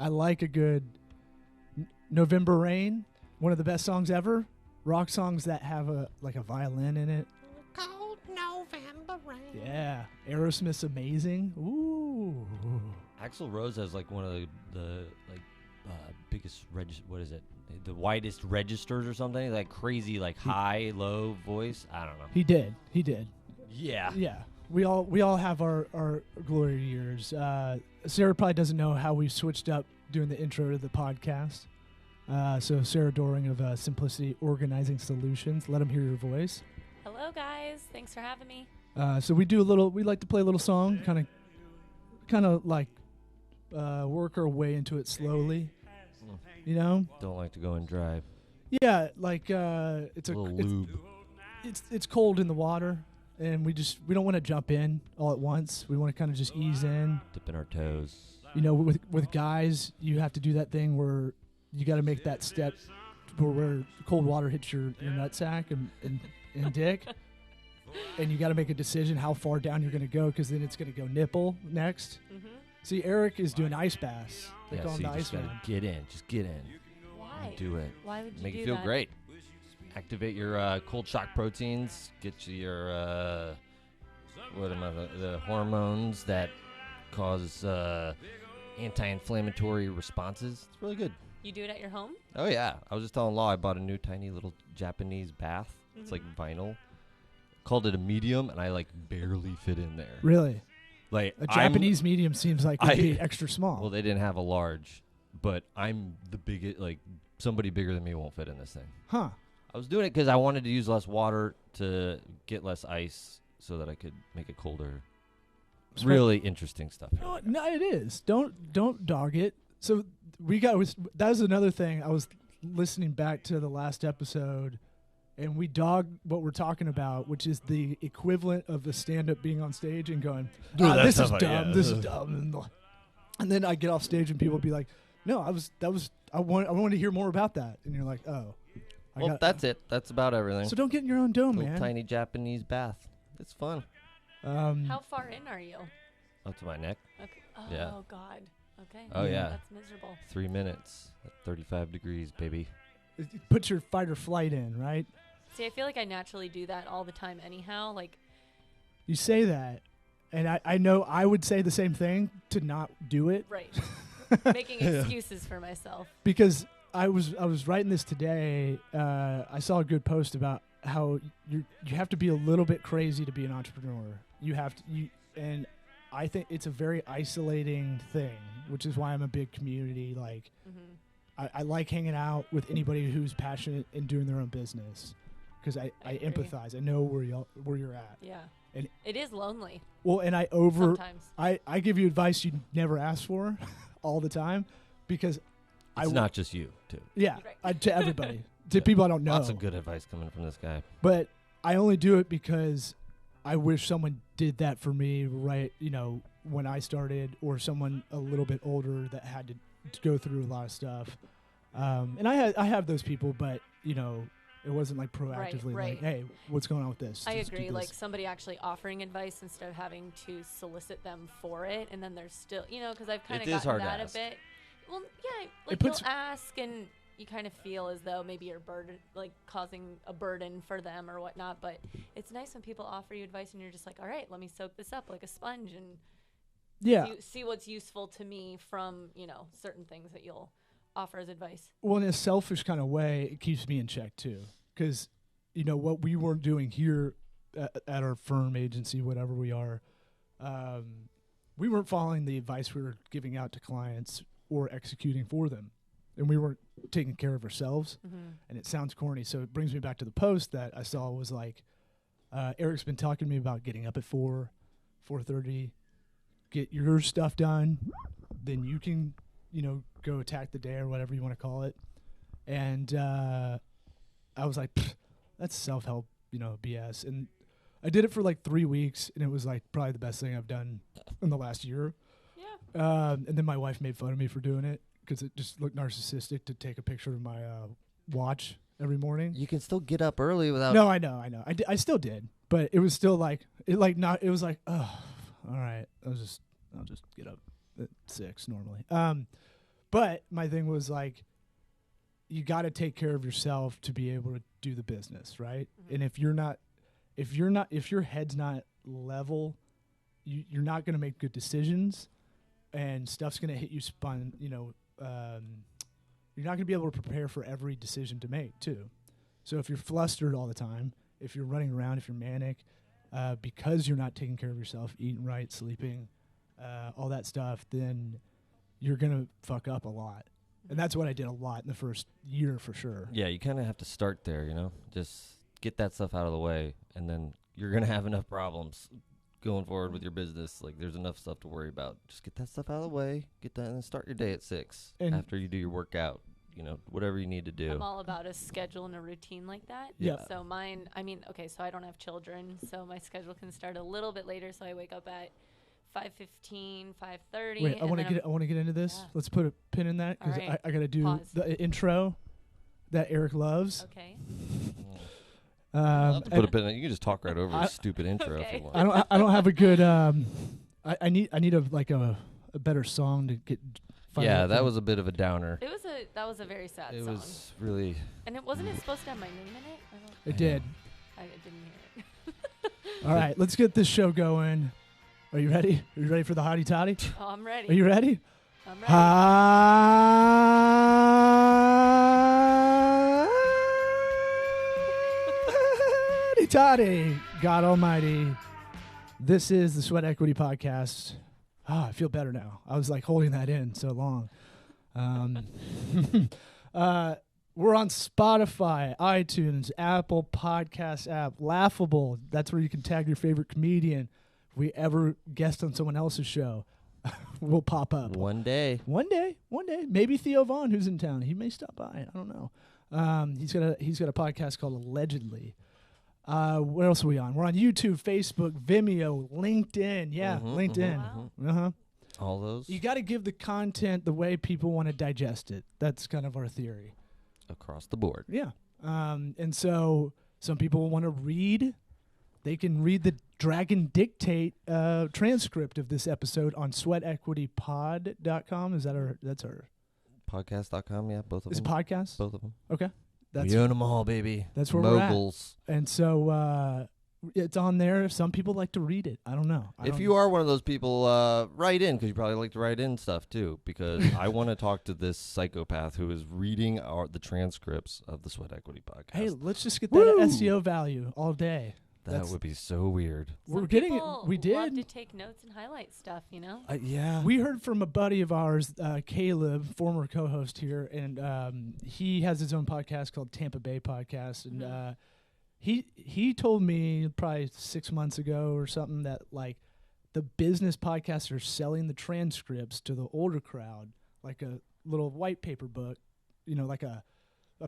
I like a good November Rain, one of the best songs ever. Rock songs that have a violin in it. Cold November rain. Yeah, Aerosmith's amazing. Ooh. Axl Rose has like one of the biggest what is it? The widest registers or something, like crazy, like high, low voice. I don't know. He did. Yeah. Yeah. We all have our glory years. Sarah probably doesn't know how we switched up doing the intro to the podcast. So Sarah Doering of Simplicity Organizing Solutions. Let them hear your voice. Hello, guys. Thanks for having me. So we like to play a little song, kind of like work our way into it slowly. You know? Don't like to go and drive. Yeah, like it's lube. It's cold in the water, and we don't want to jump in all at once. We want to kind of just ease in. Dipping our toes. You know, with guys, you have to do that thing where you got to make that step where cold water hits your nutsack and dick, and you got to make a decision how far down you're going to go, because then it's going to go nipple next. Mm-hmm. See, Eric is doing ice baths. They call him the ice man. Get in. Just get in. Why? Do it. Why would you Make do it feel that? great. Activate your cold shock proteins. Get you your the hormones that cause anti-inflammatory responses. It's really good. You do it at your home? Oh yeah. I was just telling Law I bought a new tiny little Japanese bath. Mm-hmm. It's like vinyl. Called it a medium, and I like barely fit in there. Really? Like a Japanese medium seems like it'd be extra small. Well, they didn't have a large, but I'm the biggest. Like somebody bigger than me won't fit in this thing. Huh? I was doing it because I wanted to use less water to get less ice, so that I could make it colder. Really interesting stuff. No, it is. Don't dog it. So that was another thing. I was listening back to the last episode, and we dogged what we're talking about, which is the equivalent of the stand-up being on stage and going, this is dumb, this is dumb. And then I get off stage and people be like, no, I wanted to hear more about that. And you're like, oh. That's it. That's about everything. So don't get in your own dome, Little man. tiny Japanese bath. It's fun. How far in are you? Up to my neck. Okay. Oh, yeah. God. Okay. Oh, yeah. That's miserable. 3 minutes at 35 degrees, baby. It puts your fight or flight in, right? See, I feel like I naturally do that all the time anyhow. Like, you say that, and I know I would say the same thing to not do it. Right. Making excuses for myself. Because I was writing this today. I saw a good post about how you have to be a little bit crazy to be an entrepreneur. And I think it's a very isolating thing, which is why I'm a big community. Like, I like hanging out with anybody who's passionate in doing their own business, because I empathize. I know where you're at. Yeah. And it is lonely. Well, and sometimes. I give you advice you never ask for all the time, because it's not just you, too. Yeah, right. To everybody. To people I don't know. Lots of good advice coming from this guy. But I only do it because I wish someone did that for me, right, when I started, or someone a little bit older that had to go through a lot of stuff. And I have those people, but, it wasn't like proactively right. like, hey, what's going on with this? I agree. Like somebody actually offering advice instead of having to solicit them for it. And then there's still, because I've kind of gotten that a bit. Well, yeah, like you'll ask and you kind of feel as though maybe you're causing a burden for them or whatnot. But it's nice when people offer you advice and you're just like, all right, let me soak this up like a sponge and see what's useful to me from, certain things that you'll offer as advice. Well, in a selfish kind of way, it keeps me in check too. Because, what we weren't doing here at our firm, agency, whatever we are, we weren't following the advice we were giving out to clients or executing for them. And we weren't taking care of ourselves. Mm-hmm. And it sounds corny. So it brings me back to the post that I saw was like, Eric's been talking to me about getting up at 4:30, get your stuff done. Then you can, go attack the day or whatever you want to call it. And I was like, that's self-help, BS. And I did it for like 3 weeks, and it was like probably the best thing I've done in the last year. Yeah. And then my wife made fun of me for doing it because it just looked narcissistic to take a picture of my watch every morning. You can still get up early without. No, I know. I still did, but it was still like it was like, oh, all right. I'll just get up at 6 normally. But my thing was like, you got to take care of yourself to be able to do the business, right? Mm-hmm. And if your head's not level, you're not going to make good decisions, and stuff's going to hit you spun. You're not going to be able to prepare for every decision to make too. So if you're flustered all the time, if you're running around, if you're manic, because you're not taking care of yourself, eating right, sleeping, all that stuff, then you're going to fuck up a lot. And that's what I did a lot in the first year for sure. Yeah, you kind of have to start there, Just get that stuff out of the way, and then you're going to have enough problems going forward with your business. Like, there's enough stuff to worry about. Just get that stuff out of the way, get that, and then start your day at 6 after you do your workout. Whatever you need to do. I'm all about a schedule and a routine like that. Yeah. So mine, so I don't have children, so my schedule can start a little bit later. So I wake up at 5:15, 5:30. Wait, I want to get into this. Yeah. Let's put a pin in that because right. I got to do the intro that Eric loves. Okay. I'll have to put a pin in it. You can just talk right over a stupid intro if you want. I don't have a good. I need a better song to get. Yeah, that was a bit of a downer. That was a very sad song. It was really. And wasn't supposed to have my name in it? It did. I didn't hear it. All right, let's get this show going. Are you ready? Are you ready for the hottie toddy? Oh, I'm ready. Are you ready? I'm ready. Hottie toddy, God Almighty. This is the Sweat Equity Podcast. I feel better now. I was like holding that in so long. We're on Spotify, iTunes, Apple Podcast app, Laughable. That's where you can tag your favorite comedian. If we ever guest on someone else's show, we'll pop up. One day. Maybe Theo Vaughn, who's in town. He may stop by. I don't know. He's got a podcast called Allegedly. What else are we on? We're on YouTube, Facebook, Vimeo, LinkedIn. Yeah, LinkedIn. Wow. All those. You got to give the content the way people want to digest it. That's kind of our theory. Across the board. Yeah. And so some people want to read. They can read the Dragon Dictate transcript of this episode on sweatequitypod.com. That's our podcast.com, yeah, both of them. Is it podcast? Both of them. Okay. We own them all, baby. That's where Moguls. we're at. And so it's on there. Some people like to read it. I don't know. If you are one of those people, write in, because you probably like to write in stuff too, because I want to talk to this psychopath who is reading the transcripts of the Sweat Equity Podcast. Hey, let's just get that SEO value all day. That would be so weird. We're getting it. We did. Love to take notes and highlight stuff, Yeah. We heard from a buddy of ours, Caleb, former co-host here, and he has his own podcast called Tampa Bay Podcast, and he told me probably 6 months ago or something that like the business podcasts are selling the transcripts to the older crowd, like a little white paper book, like a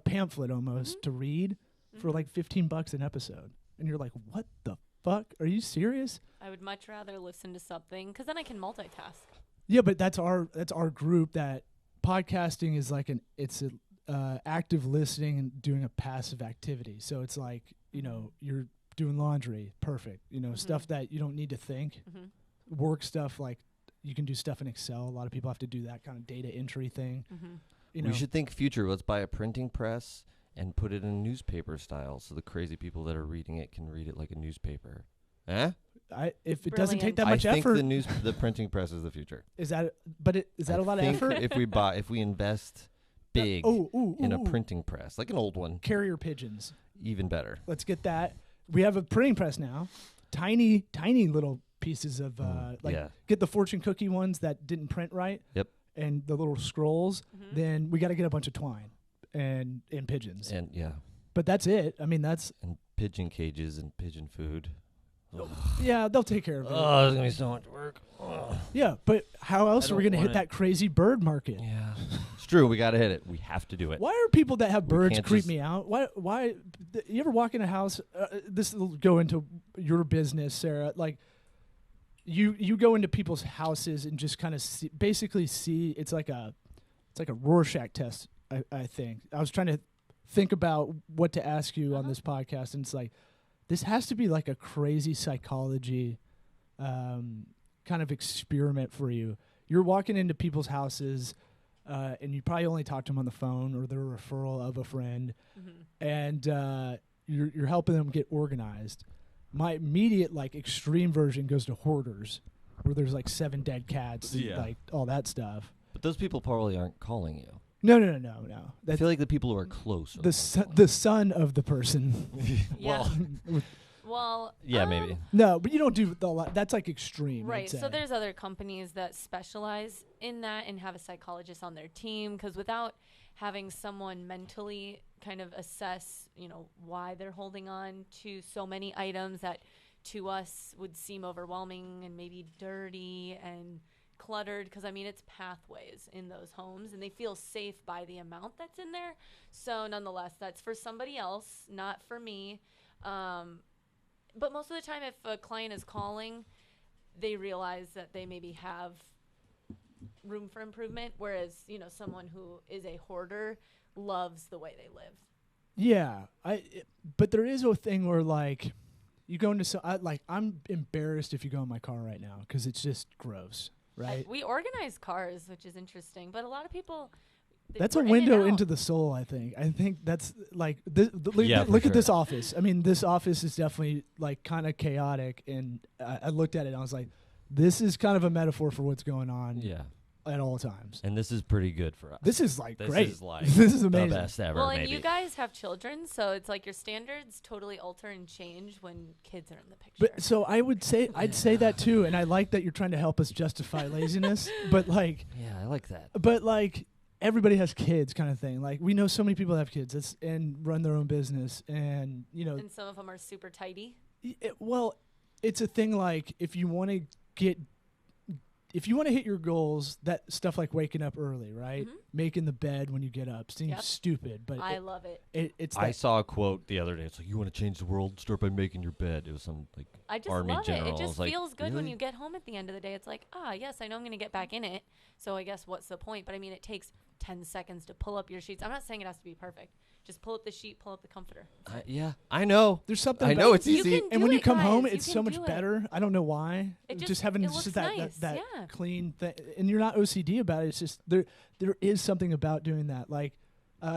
pamphlet almost to read for like $15 an episode. And you're like, what the fuck? Are you serious? I would much rather listen to something because then I can multitask. Yeah, but that's our group. That podcasting is like it's active listening and doing a passive activity. So it's like you're doing laundry, perfect. Stuff that you don't need to think. Work stuff like you can do stuff in Excel. A lot of people have to do that kind of data entry thing. We should think future. Let's buy a printing press and put it in newspaper style, so the crazy people that are reading it can read it like a newspaper. If it doesn't take that much effort, I think the printing press is the future. Is that a lot of effort? If we invest big in a printing press, like an old one, carrier pigeons, even better. Let's get that. We have a printing press now. Tiny little pieces of get the fortune cookie ones that didn't print right. Yep. And the little scrolls. Then we got to get a bunch of twine. And pigeons. And but that's it. I mean, that's and pigeon cages and pigeon food. Yeah, they'll take care of it. Oh, there's gonna be so much work. Yeah, but how else are we gonna hit that crazy bird market? Yeah, it's true. We gotta hit it. We have to do it. Why are people that have birds creep me out? Why? You ever walk in a house? This will go into your business, Sarah. Like, you go into people's houses and just kind of basically see. It's like a Rorschach test. I think I was trying to think about what to ask you on this podcast, and it's like this has to be like a crazy psychology kind of experiment for you. You're walking into people's houses, and you probably only talk to them on the phone or they're a referral of a friend, and you're helping them get organized. My immediate like extreme version goes to hoarders, where there's like 7 dead cats, and, like all that stuff. But those people probably aren't calling you. No. I feel like the people who are close. The son of the person. Well, yeah, maybe. No, but you don't do that's like extreme. Right. So there's other companies that specialize in that and have a psychologist on their team, because without having someone mentally kind of assess, why they're holding on to so many items that to us would seem overwhelming and maybe dirty and cluttered, because it's pathways in those homes and they feel safe by the amount that's in there. So nonetheless, that's for somebody else, not for me. But most of the time, if a client is calling, they realize that they maybe have room for improvement, whereas someone who is a hoarder loves the way they live. Yeah, but there is a thing where like you go into I'm embarrassed if you go in my car right now because it's just gross, right? We organize cars, which is interesting, but a lot of people. That's a window into the soul, I think. I think that's like look at this office. This office is definitely like kind of chaotic, and I looked at it and I was like, this is kind of a metaphor for what's going on. Yeah. At all times. And this is pretty good for us. This is like great. This is like this is amazing. The best ever. Well, and you guys have children, so it's like your standards totally alter and change when kids are in the picture. But so I'd say that too, and I like that you're trying to help us justify laziness. But like, yeah, I like that. But like, everybody has kids, kind of thing. Like we know so many people have kids and run their own business, and and some of them are super tidy. It's a thing. Like if you want to hit your goals, that stuff like waking up early, right? Mm-hmm. Making the bed when you get up seems stupid, but I love it. I saw a quote the other day. It's like, you want to change the world? Start by making your bed. It was some like army general. It just feels good really? when you get home at the end of the day. It's like, yes, I know I'm going to get back in it. So I guess what's the point? But it takes 10 seconds to pull up your sheets. I'm not saying it has to be perfect. Just pull up the sheet, pull up the comforter. I know. There's something. I know it's easy. And when you come guys, home, it's so much better. I don't know why. Just having that clean thing, and you're not OCD about it. It's just there is something about doing that. Like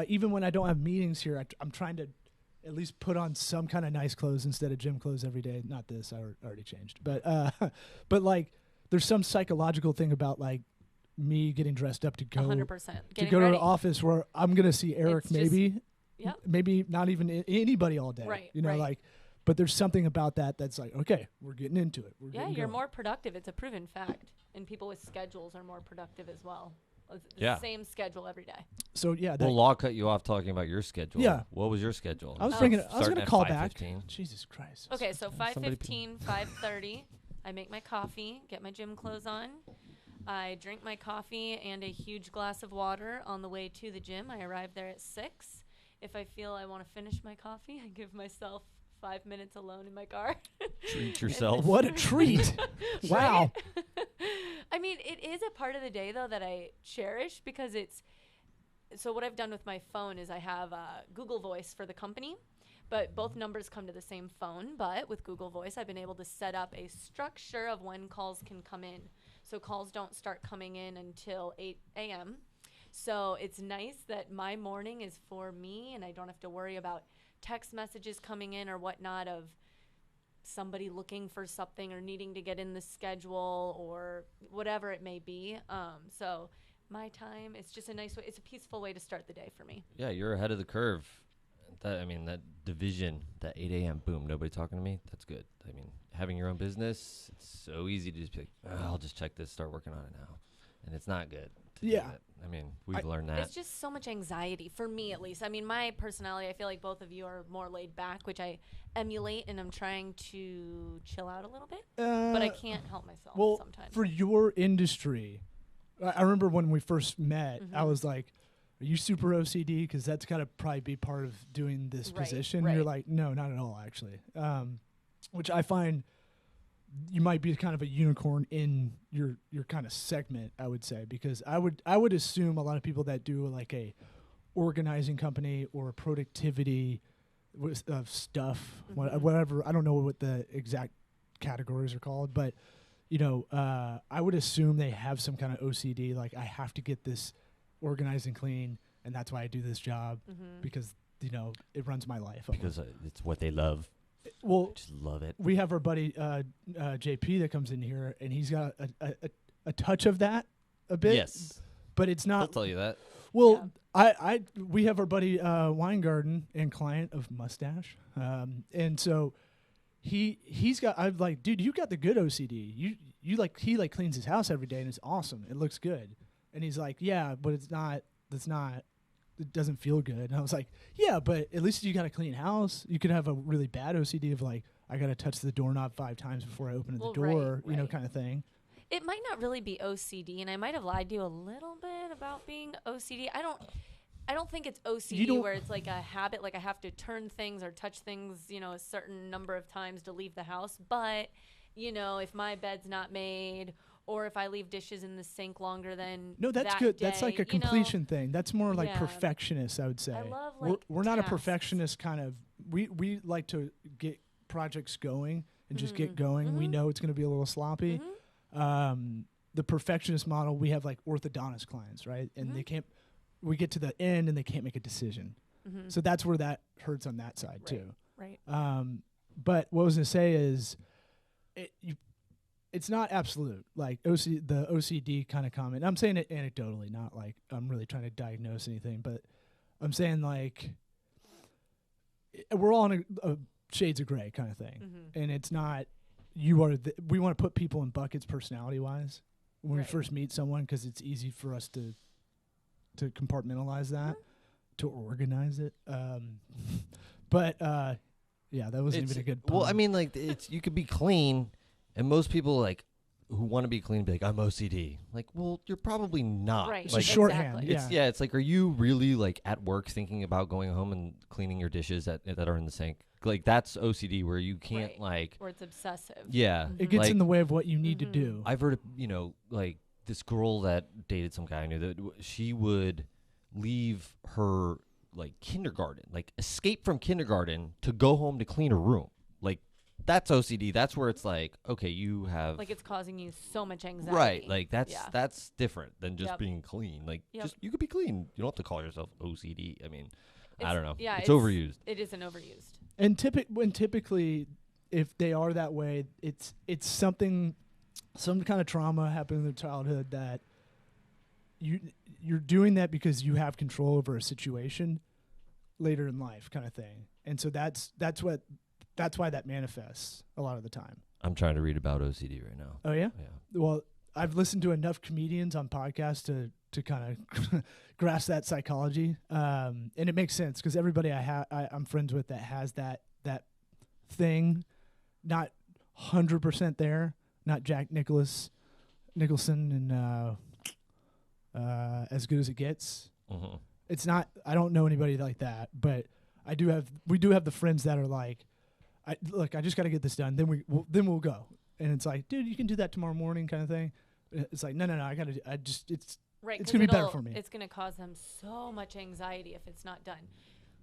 even when I don't have meetings here, I'm trying to at least put on some kind of nice clothes instead of gym clothes every day. Not this. I already changed. But like there's some psychological thing about like me getting dressed up to go 100% to go to the office where I'm gonna see Eric maybe not even anybody all day, right? Like, but there's something about that's like, okay, we're getting into it. You're more productive. It's a proven fact, and people with schedules are more productive as well. Same schedule every day. So Law cut you off talking about your schedule. Yeah, what was your schedule? I was going to call back. Jesus Christ. Okay, so 5:15, 5:30, I make my coffee, get my gym clothes on. I drink my coffee and a huge glass of water on the way to the gym. I arrive there at 6. If I feel I want to finish my coffee, I give myself 5 minutes alone in my car. Treat yourself. What a treat. Wow. It is a part of the day, though, that I cherish because so what I've done with my phone is I have Google Voice for the company, but both numbers come to the same phone. But with Google Voice, I've been able to set up a structure of when calls can come in. So calls don't start coming in until 8 a.m. So it's nice that my morning is for me and I don't have to worry about text messages coming in or whatnot of somebody looking for something or needing to get in the schedule or whatever it may be. So my time, it's just a nice way. It's a peaceful way to start the day for me. Yeah, you're ahead of the curve. That division, that 8 a.m. boom, nobody talking to me, that's good. Having your own business, it's so easy to just be like, I'll just check this, start working on it now. And it's not good. Yeah. We've learned that. It's just so much anxiety, for me at least. My personality, I feel like both of you are more laid back, which I emulate, and I'm trying to chill out a little bit. But I can't help myself sometimes. For your industry, I remember when we first met, I was like, are you super OCD? Because that's got to probably be part of doing this position. Right. You're like, no, not at all, actually. Which I find you might be kind of a unicorn in your kind of segment, I would say, because I would assume a lot of people that do like a organizing company or productivity of stuff, whatever. I don't know what the exact categories are called, but I would assume they have some kind of OCD. Like I have to get this organize and clean, and that's why I do this job because it runs my life. Because it's what they love. Well, I just love it. We have our buddy JP that comes in here, and he's got a touch of that a bit. Yes, but it's not. I'll tell you that. Well, yeah. We have our buddy Weingarten and client of Mustache, and so he's got. I'm like, dude, you got the good OCD. He cleans his house every day, and it's awesome. It looks good, and he's like, yeah, but it's not. That's not. It doesn't feel good. And I was like, yeah, but at least you got a clean house. You could have a really bad OCD of like, I got to touch the doorknob 5 times before I open the door, kind of thing. It might not really be OCD, and I might have lied to you a little bit about being OCD. I don't think it's OCD where it's like a habit, like I have to turn things or touch things, a certain number of times to leave the house. But, if my bed's not made, or if I leave dishes in the sink longer than that's that good. day, that's like a completion thing. That's more like perfectionist, I would say. I love we're not a perfectionist kind of. We like to get projects going and just get going. We know it's going to be a little sloppy. The perfectionist model, we have like orthodontist clients, right? And they can't. We get to the end and they can't make a decision. So that's where that hurts on that side too. Right. But what I was going to say is, it's not absolute. Like the OCD kind of comment. I'm saying it anecdotally, not like I'm really trying to diagnose anything. But I'm saying like we're all in a shades of gray kind of thing, and it's not. We want to put people in buckets personality wise when we first meet someone because it's easy for us to compartmentalize that, to organize it. But yeah, that wasn't even a good pun. Well, I mean, like you could be clean. And most people like who want to be clean be like, I'm OCD. Like, well, you're probably not. Right. Like shorthand. Exactly. It's like, are you really like at work thinking about going home and cleaning your dishes that are in the sink? Like that's OCD where you can't like. Or it's obsessive. Yeah. It gets in the way of what you need to do. I've heard of, like this girl that dated some guy I knew that she would leave her like kindergarten, like escape from kindergarten to go home to clean her room. Like, that's OCD. That's where it's like, okay, you have like it's causing you so much anxiety. Right. Like that's different than just being clean. Like just you could be clean. You don't have to call yourself OCD. I mean, I don't know. Yeah, it's overused. It isn't overused. And typically if they are that way, it's some kind of trauma happened in their childhood that you're doing that because you have control over a situation later in life kind of thing. And so that's why that manifests a lot of the time. I'm trying to read about OCD right now. Oh, yeah? Yeah. Well, I've listened to enough comedians on podcasts to kind of grasp that psychology. And it makes sense because everybody I'm friends with that has that thing, not 100% there, not Jack Nicholson and As Good as It Gets. Mm-hmm. It's not, I don't know anybody like that, but we do have the friends that are like, I just got to get this done. Then we'll go. And it's like, dude, you can do that tomorrow morning kind of thing. It's like, no, it's going to be better for me. It's going to cause them so much anxiety if it's not done.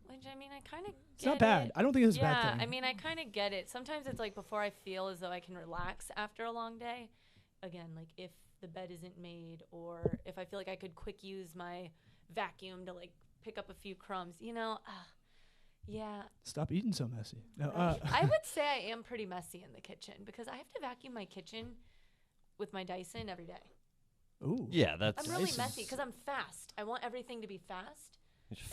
Which, I mean, I kind of get it. It's not bad. I don't think it's a bad thing. Yeah, I mean, I kind of get it. Sometimes it's like before I feel as though I can relax after a long day. Again, like if the bed isn't made or if I feel like I could quick use my vacuum to like pick up a few crumbs, yeah. Stop eating so messy. No, I would say I am pretty messy in the kitchen because I have to vacuum my kitchen with my Dyson every day. Ooh. Yeah, that's. I'm really messy because I'm fast. I want everything to be fast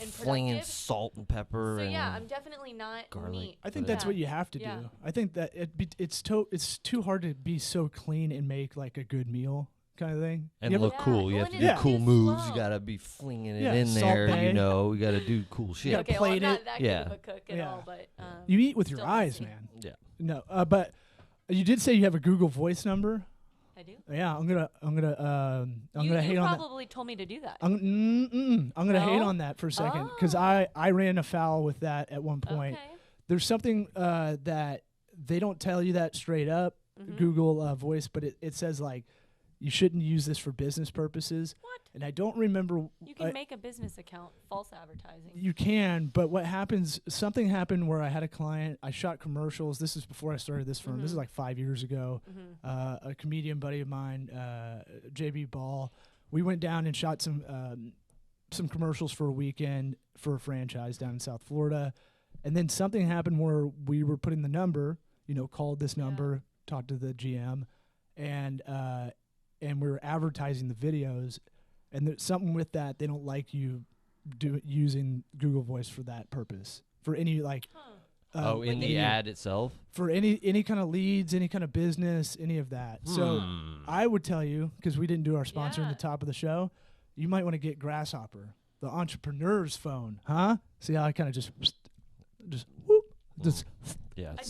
and flinging productive. Salt and pepper. So and yeah, I'm definitely not garlic. neat. I think that's what you have to do. I think that it's too hard to be so clean and make like a good meal kind of thing. And look cool. You have to do cool moves. You got to be flinging it in there. Bay. You got to do cool shit. Okay, well, I'm not that good of a cook at all, but you eat with your eyes, man. Yeah. No, but you did say you have a Google Voice number. I do. Yeah, I'm gonna hate on that. You probably told me to do that. I'm gonna hate on that for a second because I ran afoul with that at one point. Okay. There's something that they don't tell you that straight up, Google Voice, but it says like you shouldn't use this for business purposes. What? And I don't remember. You can make a business account, false advertising. You can, but what happens, something happened where I had a client, I shot commercials. This is before I started this firm. This is like 5 years ago. A comedian buddy of mine, JB Ball, we went down and shot some some commercials for a weekend for a franchise down in South Florida. And then something happened where we were putting the number, called this number, talked to the GM, and we were advertising the videos. And there's something with that. They don't like you using Google Voice for that purpose. For any in the ad itself? For any kind of leads, any kind of business, any of that. So I would tell you, because we didn't do our sponsor in the top of the show, you might want to get Grasshopper, the entrepreneur's phone, huh? See how I kind of just whoop,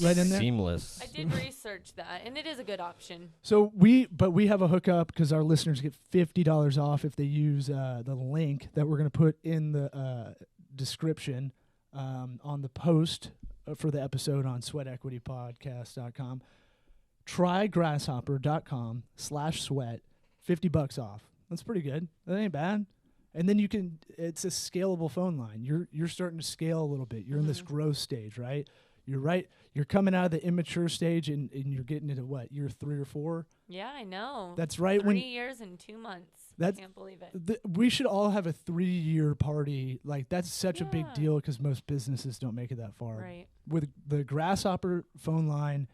right in there? Seamless. I did research that, and it is a good option. So we have a hookup because our listeners get $50 off if they use the link that we're going to put in the description on the post for the episode on sweatequitypodcast.com. Try grasshopper.com/sweat, $50 off. That's pretty good. That ain't bad. And then it's a scalable phone line. You're starting to scale a little bit. You're in this growth stage, right? You're coming out of the immature stage and you're getting into what, year 3 or 4? Yeah, I know. That's right. 3 years and 2 months. I can't believe it. We should all have a 3-year party. Like, that's such a big deal because most businesses don't make it that far. Right. With the Grasshopper phone line,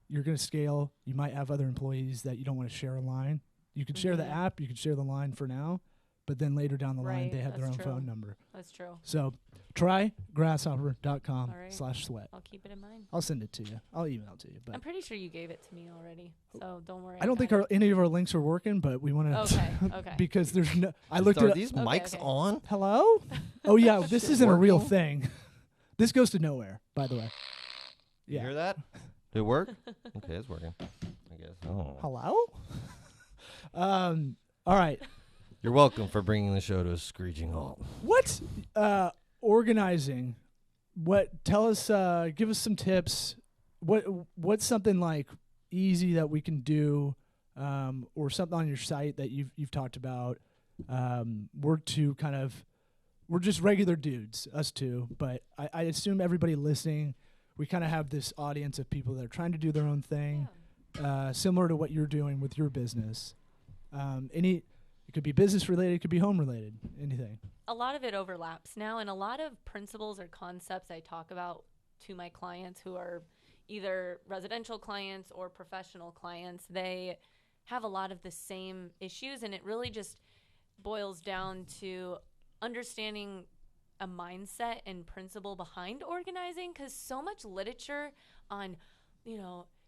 you're going to scale. You might have other employees that you don't want to share a line. You could share the app. You could share the line for now. But then later down the line, they have their own phone number. That's true. So try grasshopper.com/sweat. I'll keep it in mind. I'll send it to you. I'll email it to you. But I'm pretty sure you gave it to me already, so don't worry. I don't think any of our links are working, but we want to. Okay. Because there's no. I looked at these mics on. Hello? Oh yeah, this isn't a real thing. This goes to nowhere, by the way. You hear that? Did it work? Okay, it's working. I guess. Oh. Hello? All right. You're welcome for bringing the show to a screeching halt. What's organizing? Tell us, give us some tips. What's something like easy that we can do, or something on your site that you've talked about? We're just regular dudes, us two, but I assume everybody listening, we kind of have this audience of people that are trying to do their own thing, similar to what you're doing with your business. It could be business related, it could be home related, anything. A lot of it overlaps now, and a lot of principles or concepts I talk about to my clients who are either residential clients or professional clients, they have a lot of the same issues, and it really just boils down to understanding a mindset and principle behind organizing, because so much literature on,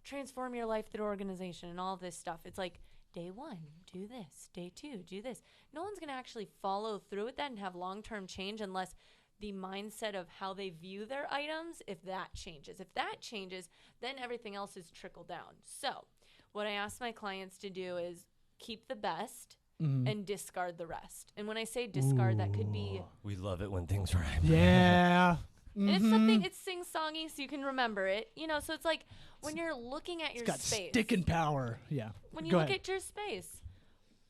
transform your life through organization and all this stuff. It's like, day 1, do this. Day 2, do this. No one's going to actually follow through with that and have long-term change unless the mindset of how they view their items, if that changes. If that changes, then everything else is trickled down. So what I ask my clients to do is keep the best and discard the rest. And when I say discard, that could be... We love it when things rhyme. Yeah. And it's something, it's sing-songy, so you can remember it. So it's like when you're looking at your space. It's got sticking power. Yeah. When you look at your space,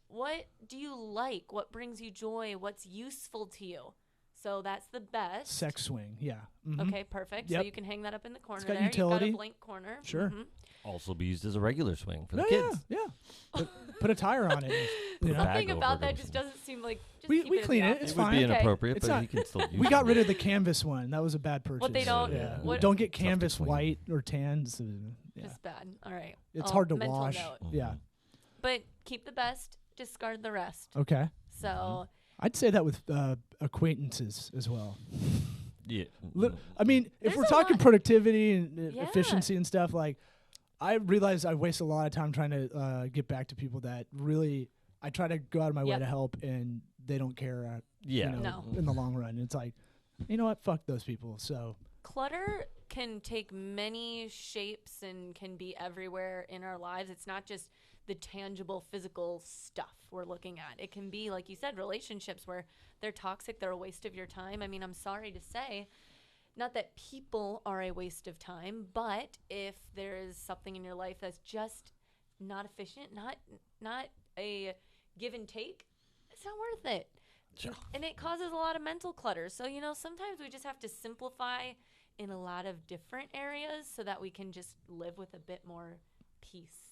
what do you like? What brings you joy? What's useful to you? So that's the best. Sex swing, yeah. Okay, perfect. Yep. So you can hang that up in the corner it's got there. Utility. You've got a blank corner. Sure. Also be used as a regular swing for the kids. Yeah. Put a tire on it. Something about that just doesn't seem like... We clean it. It's it fine. It would be inappropriate, it's but not, you can still use it. We got rid of the canvas one. That was a bad purchase. What they don't... Yeah. What, don't get canvas white or tan. Just bad. All right. It's hard to mental wash. Note. Yeah. But keep the best, discard the rest. Okay. So... I'd say that with acquaintances as well. Yeah. I mean, if we're talking productivity and efficiency and stuff, like, I realize I waste a lot of time trying to get back to people that really I try to go out of my way to help, and they don't care. In the long run, it's like, you know what? Fuck those people. So clutter can take many shapes and can be everywhere in our lives. It's not just the tangible physical stuff we're looking at. It can be, like you said, relationships where they're toxic, they're a waste of your time. I mean, I'm sorry to say, not that people are a waste of time, but if there is something in your life that's just not efficient, not a give and take, it's not worth it. Sure. And it causes a lot of mental clutter. So, sometimes we just have to simplify in a lot of different areas so that we can just live with a bit more peace.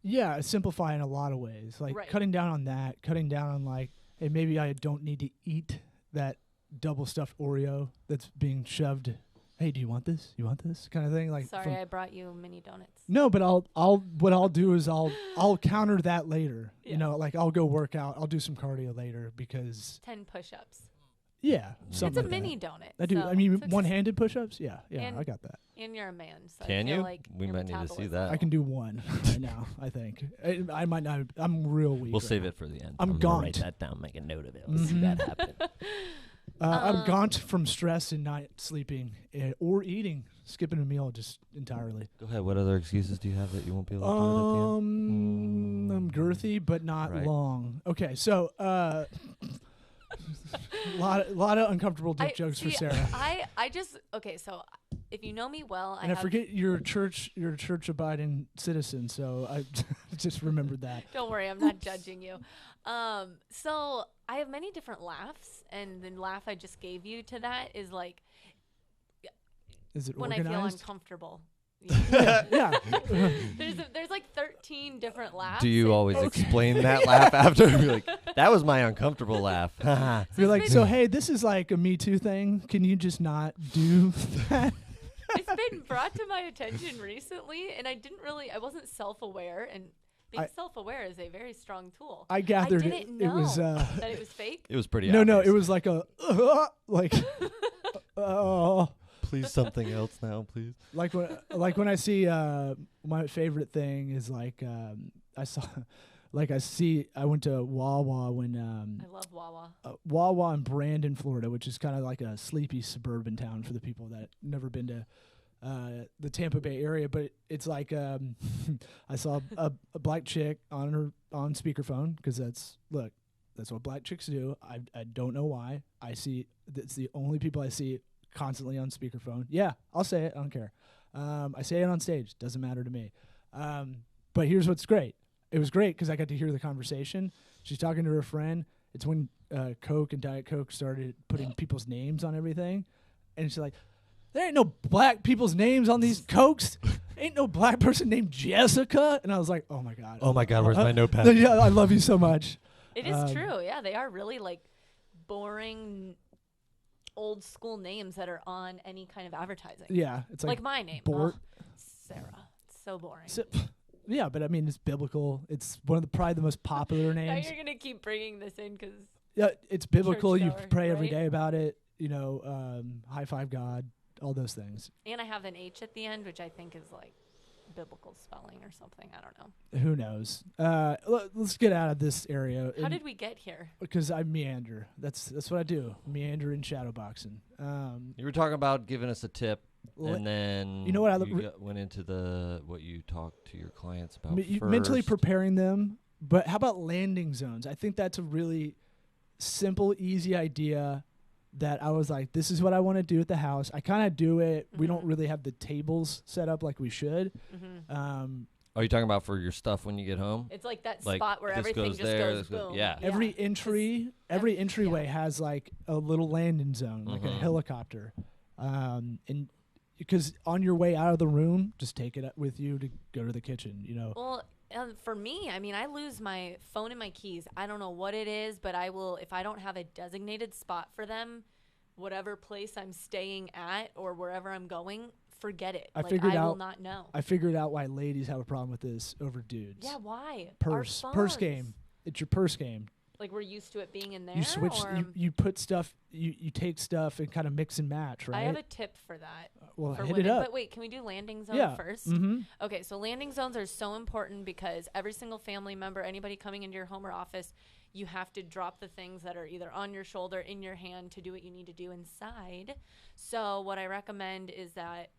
Yeah, simplify in a lot of ways. Like cutting down on that, cutting down on like hey, maybe I don't need to eat that double stuffed Oreo that's being shoved. Hey, do you want this? You want this kind of thing? Like, sorry, I brought you mini donuts. No, but what I'll do is I'll counter that later. Yeah. You know, like I'll go work out. I'll do some cardio later because 10 push-ups. Yeah, it's a like mini that. donut. I do. So I mean, one-handed push-ups. Yeah, and I got that. And you're a man, so can I feel you? like we might need to see that. I can do one right now. I think I might not. I'm real weak. We'll save it for the end. I'm gaunt. Write that down. Make a note of it. We'll see that happen. I'm gaunt from stress and not sleeping or eating, skipping a meal just entirely. Go ahead. What other excuses do you have that you won't be able to do it at the end? I'm girthy, but not long. Okay, so lot of uncomfortable dick jokes for Sarah. I just so if you know me well, I forget you're a church abiding citizen, so I just remembered that. Don't worry, I'm not judging you. So I have many different laughs, and the laugh I just gave you to that is like, is it when organized? I feel uncomfortable. Yeah. There's like 13 different laughs. Do you always explain that laugh after? You're like, that was my uncomfortable laugh. You're like, so hey, this is like a Me Too thing. Can you just not do that? It's been brought to my attention recently, and I wasn't self-aware, and being self-aware is a very strong tool. I gathered I didn't know it was that it was fake. It was pretty No, obvious. it was like a like oh. Please something else now, please. Like when I see my favorite thing is like I went to Wawa when I love Wawa. Wawa in Brandon, Florida, which is kind of like a sleepy suburban town for the people that never been to the Tampa Bay area, but it's like I saw a black chick on speakerphone because that's what black chicks do. I don't know why. It's the only people I see constantly on speakerphone. Yeah, I'll say it. I don't care. I say it on stage. Doesn't matter to me. But here's what's great. It was great because I got to hear the conversation. She's talking to her friend. It's when Coke and Diet Coke started putting people's names on everything. And she's like, there ain't no black people's names on these Cokes. Ain't no black person named Jessica. And I was like, oh, my God. Oh, my God, where's my notepad? Yeah, I love you so much. It is true. Yeah, they are really like boring old school names that are on any kind of advertising. Yeah, it's like my name, Sarah. It's so boring. Yeah, but I mean, it's biblical. It's one of probably the most popular names. Now you're gonna keep bringing this in because it's biblical. You pray every right? day about it. You know, high five God, all those things. And I have an H at the end, which I think is like biblical spelling or something. I don't know. Who knows? Let's get out of this area. How did we get here? Because I meander. That's what I do. Meander in shadowboxing. You were talking about giving us a tip, and then you know what? Went into what you talked to your clients about. Mentally preparing them. But how about landing zones? I think that's a really simple, easy idea that I was like, this is what I want to do at the house. I kind of do it. Mm-hmm. We don't really have the tables set up like we should. Mm-hmm. Are you talking about for your stuff when you get home? It's like that spot where everything just goes boom. Yeah. Every entryway has like a little landing zone, like a helicopter. And because on your way out of the room, just take it with you to go to the kitchen, you know. Well, for me, I mean, I lose my phone and my keys. I don't know what it is, but I will, if I don't have a designated spot for them, whatever place I'm staying at or wherever I'm going, forget it. I will not know. I figured out why ladies have a problem with this over dudes. Yeah, why? Purse game. It's your purse game. Like we're used to it being in there. You switch. You put stuff. You take stuff and kind of mix and match, right? I have a tip for that. Well, for hit women. it up. But wait, can we do landing zone first? Mm-hmm. Okay, so landing zones are so important because every single family member, anybody coming into your home or office, you have to drop the things that are either on your shoulder, in your hand to do what you need to do inside. So what I recommend is that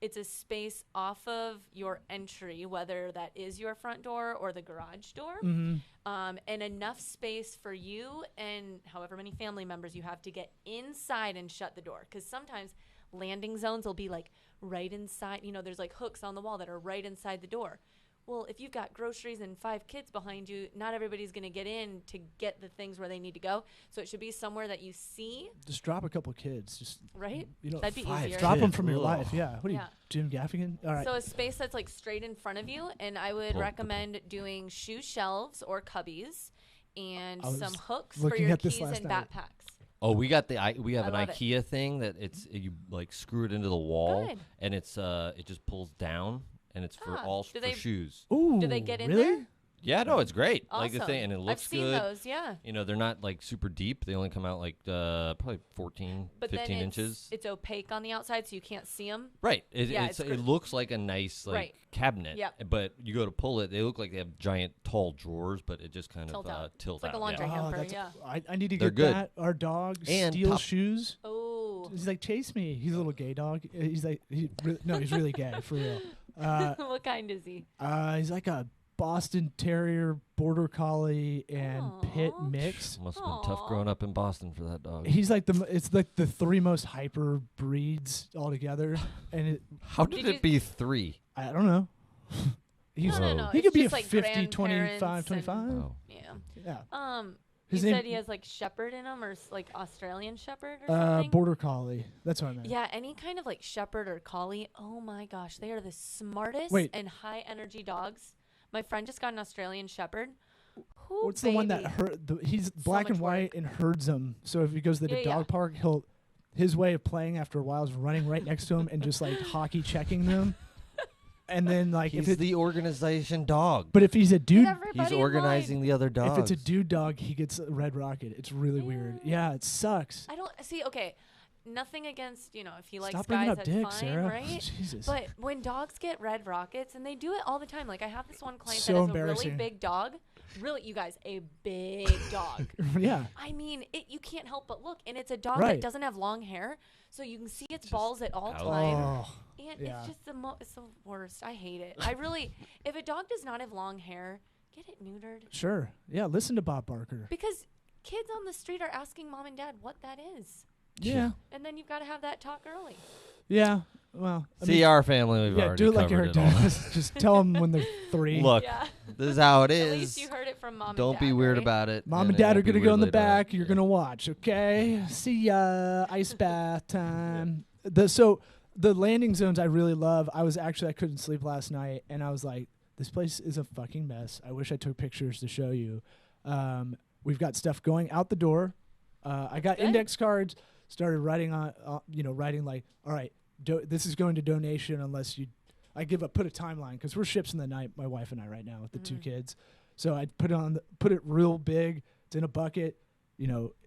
it's a space off of your entry, whether that is your front door or the garage door, and enough space for you and however many family members you have to get inside and shut the door. Because sometimes landing zones will be like right inside. You know, there's like hooks on the wall that are right inside the door. Well, if you've got groceries and 5 kids behind you, not everybody's going to get in to get the things where they need to go. So it should be somewhere that you see. Just drop a couple kids. Just right? You know, that'd be easier. Drop them from your life. Yeah. What are you, Jim Gaffigan? All right. So a space that's like straight in front of you, and I would recommend doing shoe shelves or cubbies. and some hooks for looking your at this keys last and night. backpacks. Oh, we have an love it. IKEA thing that you like screw it into the wall, Good. and it just pulls down, and it's for shoes. Ooh, Do they get in really? there? Yeah, no, it's great. Awesome. Like the thing, and it looks I've seen good. those, yeah. You know, they're not like super deep. They only come out like probably 14, But 15 then inches. it's opaque on the outside, so you can't see them. Right. Yeah, It looks like a nice like cabinet. Yep. But you go to pull it, they look like they have giant tall drawers, but it just kind Tilt of out. tilts It's like a out. laundry yeah. hamper, that's- yeah. I need to They're get good. that. Our dog And steals shoes. Oh. He's like, chase me. He's a little gay dog. He's like, he's really gay for real. What kind is he? He's like a Boston Terrier, Border Collie, and Pit Aw. mix. Must have been tough growing up in Boston for that dog. He's like it's like the 3 most hyper breeds altogether, and How did it be 3? I don't know. He's No. he It's could be a just like 50, 25, grandparents 25. Oh. Yeah. Yeah. He His name- said he has like shepherd in him, or like Australian shepherd or something. Border Collie. That's what I meant. Yeah, any kind of like shepherd or collie. Oh my gosh, they are the smartest Wait. and high energy dogs. My friend just got an Australian shepherd. Who What's the one that baby? he's black much and white work. and herds them. So if he goes to the dog park, his way of playing after a while is running right next to him and just like hockey checking them. And then like He's if the organization dog. but if he's a dude, He's organizing the other dogs. if it's a dude dog, he gets a red rocket. It's really weird. Yeah, it sucks. I don't see. Okay, nothing against if he likes Stop bringing guys, up that's dicks, fine, Sarah. right? Jesus. But when dogs get red rockets, and they do it all the time. Like I have this one client So that has a really embarrassing. big dog. Really, you guys, a big dog. Yeah. I mean, you can't help but look, and it's a dog Right. that doesn't have long hair, so you can see its balls at all out. times. Oh, And yeah. it's just it's the worst. I hate it. I really, if a dog does not have long hair, get it neutered. Sure. Yeah, listen to Bob Barker. Because kids on the street are asking mom and dad what that is. Yeah. And then you've got to have that talk early. Yeah. Well, I See, mean, our family, we've yeah, already do it like covered Eric it all. does. Just tell them when they're 3. Look, Yeah. this is how it At is. least you heard it from mom Don't and dad. be weird right? about it. Mom and it dad are won't be going to go in the weird later on. back. You're going to watch, okay? See ya. Ice bath time. So the landing zones I really love. I couldn't sleep last night, and I was like, this place is a fucking mess. I wish I took pictures to show you. We've got stuff going out the door. I got Good. index cards, started writing writing like, all right, this is going to donation unless you put a timeline because we're ships in the night, my wife and I right now with the 2 kids. So I put it real big. It's in a bucket.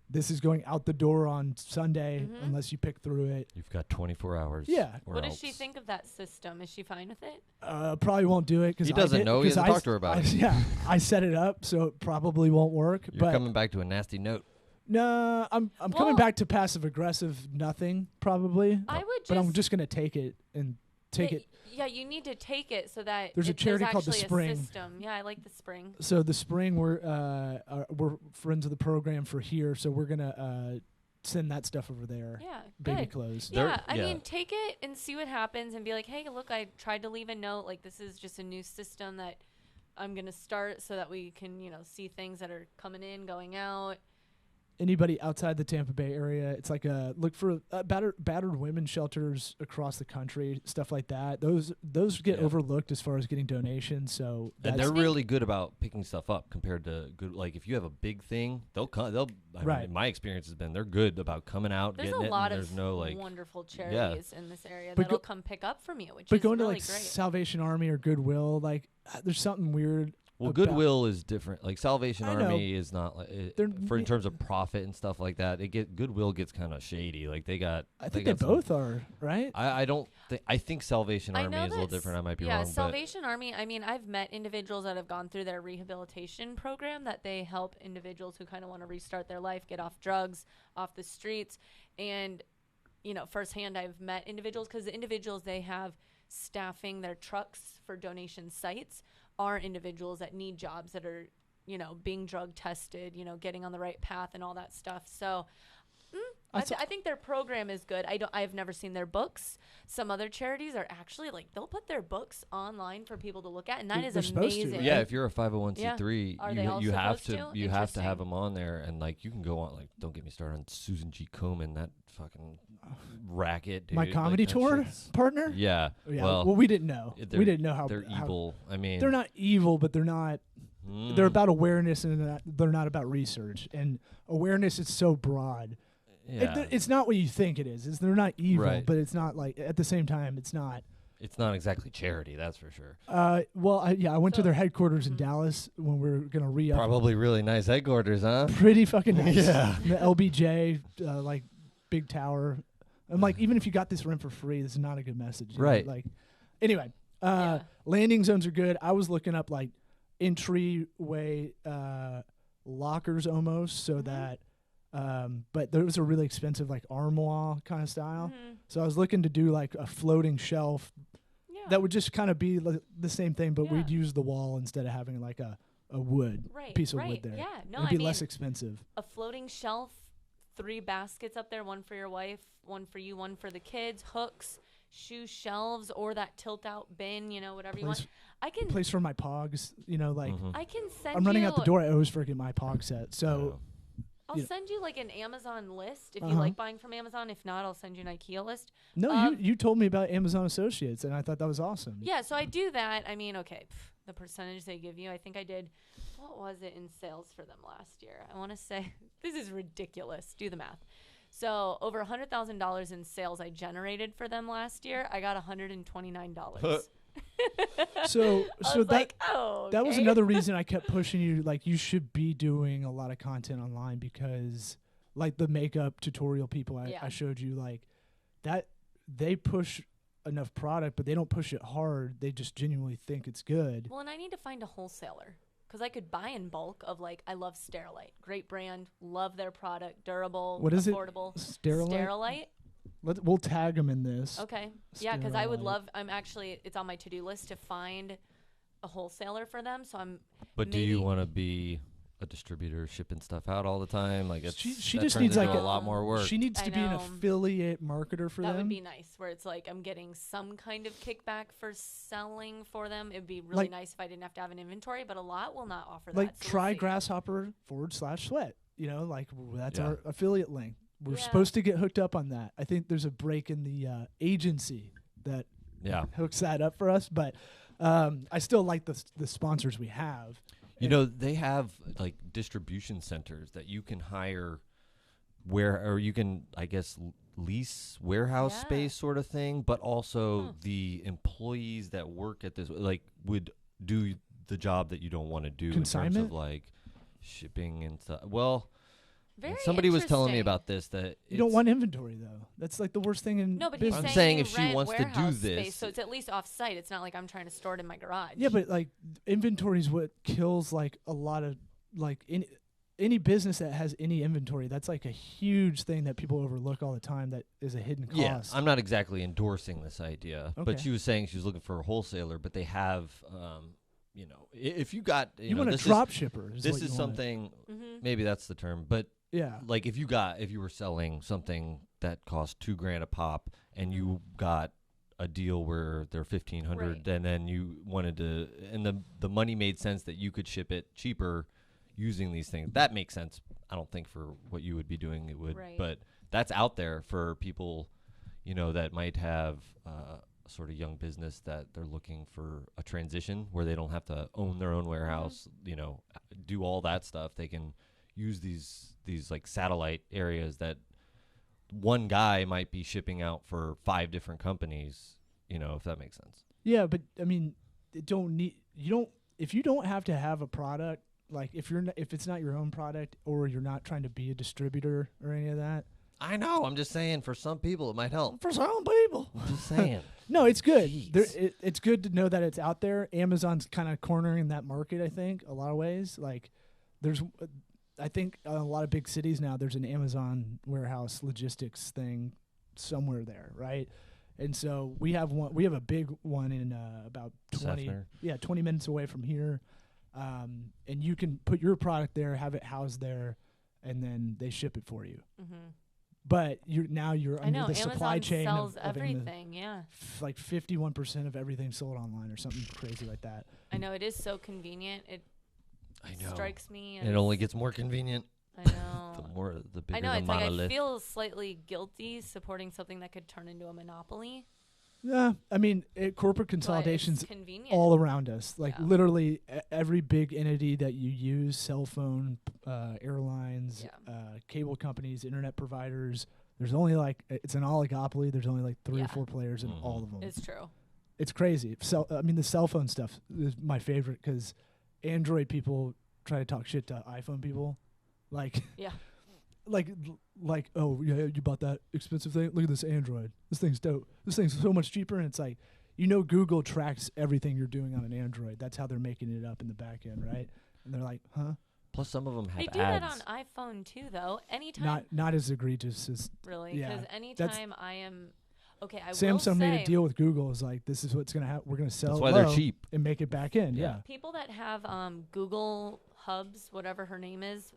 This is going out the door on Sunday unless you pick through it. You've got 24 hours. Yeah. or What does she else. think of that system? Is she fine with it? Probably won't do it because He doesn't know. He hasn't talked to her about it. Yeah, I set it up, so it probably won't work. You're but coming back to a nasty note. no, I'm coming Well- back to passive aggressive. Nothing probably. I would just. But I'm just gonna take it and take yeah, it. Yeah, you need to take it so that There's a charity called the actually Spring. A system. Yeah, I like the Spring. So the spring we're friends of the program for here, so we're gonna send that stuff over there. Yeah, Baby good. clothes. Yeah, I yeah. mean, take it and see what happens and be like, hey, look, I tried to leave a note. Like, this is just a new system that I'm going to start so that we can, see things that are coming in, going out. Anybody outside the Tampa Bay area, it's like look for battered women shelters across the country, stuff like that. Those get overlooked as far as getting donations. So And they're really good about picking stuff up compared to good. Like if you have a big thing, they'll come. I mean, my experience has been they're good about coming out, There's getting a it. lot and of there's no like wonderful charities in this area But that'll come pick up from you, which but is going really to like great. Salvation Army or Goodwill, like there's something weird. Well, about- Goodwill is different. Like Salvation I know. Army is not like They're in terms of profit and stuff like that. Goodwill gets kind of shady. Like they got. I think they got some- both are, right? I don't think. I think Salvation I Army know is a little that's- different. I might be yeah, wrong. Salvation Army, I mean, I've met individuals that have gone through their rehabilitation program that they help individuals who kind of want to restart their life, get off drugs, off the streets. And, firsthand, I've met individuals because the individuals they have staffing their trucks for donation sites are individuals that need jobs that are, being drug tested, getting on the right path and all that stuff. So I think their program is good. I've never seen their books. Some other charities are actually they'll put their books online for people to look at, and that is They're supposed to, amazing. right? Yeah, if you're a 501c3, Are they you all have supposed to to? you have to have Interesting. them on there, and you can go on. Don't get me started on Susan G. Komen, that fucking racket. Dude. My comedy that tour shit's- partner. Yeah. Yeah. Well, Well, we didn't know. We didn't know how they're how- evil. I mean, They're not evil, but they're not. They're about awareness, and they're not about research. And awareness is so broad. Yeah. It's not what you think it is. They're not evil, Right. but it's not like at the same time, it's not. It's not exactly charity, that's for sure. Well, I went to their headquarters in Dallas when we were gonna re-up. Probably really nice headquarters, huh? Pretty fucking nice. Yeah. The LBJ, like big tower. I'm like, even if you got this rent for free, this is not a good message. Right. Like, anyway, landing zones are good. I was looking up like entryway lockers almost, so that. But those are really expensive, like armoire kind of style. So I was looking to do like a floating shelf that would just kind of be the same thing, but we'd use the wall instead of having like a wood piece of wood there. Yeah, no, it'd be less expensive. A floating shelf, 3 baskets up there, one for your wife, one for you, one for the kids, hooks, shoe shelves, or that tilt out bin, whatever you want. I can place for my pogs, like I can send. I'm running out the door. I always forget my pog set, so. I'll send you like an Amazon list if you like buying from Amazon. If not, I'll send you an IKEA list. No, you told me about Amazon Associates, and I thought that was awesome. Yeah, so I do that. I mean, okay, the percentage they give you, I think I did, what was it in sales for them last year? I want to say, this is ridiculous. Do the math. So over $100,000 in sales I generated for them last year. I got $129. So that was okay. another reason I kept pushing you. Like, you should be doing a lot of content online, because like the makeup tutorial people I showed you, like that, they push enough product, but they don't push it hard. They just genuinely think it's good. Well, and I need to find a wholesaler, because I could buy in bulk of, like, I love Sterilite. Great brand. Love their product. Durable. What is affordable. Sterilite? We'll tag them in this. Okay. Yeah, because I would love, it's on my to-do list to find a wholesaler for them. So But do you want to be a distributor shipping stuff out all the time? Like, she just needs like a lot more work. She needs to be an affiliate marketer for them. That would be nice, where it's like I'm getting some kind of kickback for selling for them. It'd be really nice if I didn't have to have an inventory, but a lot will not offer that. Like, so try Grasshopper/Sweat. That's our affiliate link. We're Yeah. supposed to get hooked up on that. I think there's a break in the agency that hooks that up for us. But I still like the sponsors we have. They have like distribution centers that you can hire or you can, I guess, lease warehouse space sort of thing, but also the employees that work at this like would do the job that you don't want to do in terms of like shipping and stuff. Well, somebody was telling me about this, that you don't want inventory though. That's like the worst thing in business. I'm saying if she wants to do this, space, so it's at least off-site. It's not like I'm trying to store it in my garage. Yeah, but like inventory is what kills like a lot of like any business that has any inventory. That's like a huge thing that people overlook all the time. That is a hidden cost. Yeah, I'm not exactly endorsing this idea, but she was saying she was looking for a wholesaler, but they have. If you got you want a drop shipper. This is something. Maybe that's the term, but. Yeah. Like if you were selling something that cost $2,000 a pop, and you got a deal where they're $1,500, and then you wanted to, and the money made sense that you could ship it cheaper using these things. That makes sense. I don't think for what you would be doing it would, but that's out there for people, that might have a sort of young business that they're looking for a transition where they don't have to own their own warehouse, do all that stuff. They can use these like satellite areas that one guy might be shipping out for 5 different companies, if that makes sense. Yeah, but I mean, if you don't have to have a product, like if it's not your own product, or you're not trying to be a distributor or any of that. I know. I'm just saying, for some people it might help. For some people. I'm just saying. No, it's good. It's good to know that it's out there. Amazon's kind of cornering that market, I think, a lot of ways. Like, I think a lot of big cities now, there's an Amazon warehouse logistics thing somewhere there, right? And so we have a big one in about 20 minutes away from here. And you can put your product there, have it housed there, and then they ship it for you. Mm-hmm. But you're under the supply chain sells everything, like 51% of everything sold online or something crazy like that. I know, it is so convenient. I know. Strikes me. And it only gets more convenient. I know. the bigger I know. the It's monolith. like I feel slightly guilty supporting something that could turn into a monopoly. Yeah, I mean, corporate consolidation's convenient. all around us. Like literally every big entity that you use, cell phone, airlines, cable companies, internet providers, there's only it's an oligopoly. There's only like 3 or 4 players in all of them. It's true. It's crazy. So, I mean, the cell phone stuff is my favorite because Android people try to talk shit to iPhone people. Like, oh, yeah, you bought that expensive thing? Look at this Android. This thing's dope. This thing's so much cheaper. And it's like, Google tracks everything you're doing on an Android. That's how they're making it up in the back end, right? And they're like, huh? Plus, some of them have ads. They do that on iPhone, too, though. Anytime. Not as egregious as... Really? Because anytime I am... Okay, Samsung made a deal with Google. Is like, this is what's going to happen. We're going to sell That's why they're cheap. And make it back in, yeah. People that have Google Hubs, whatever her name is.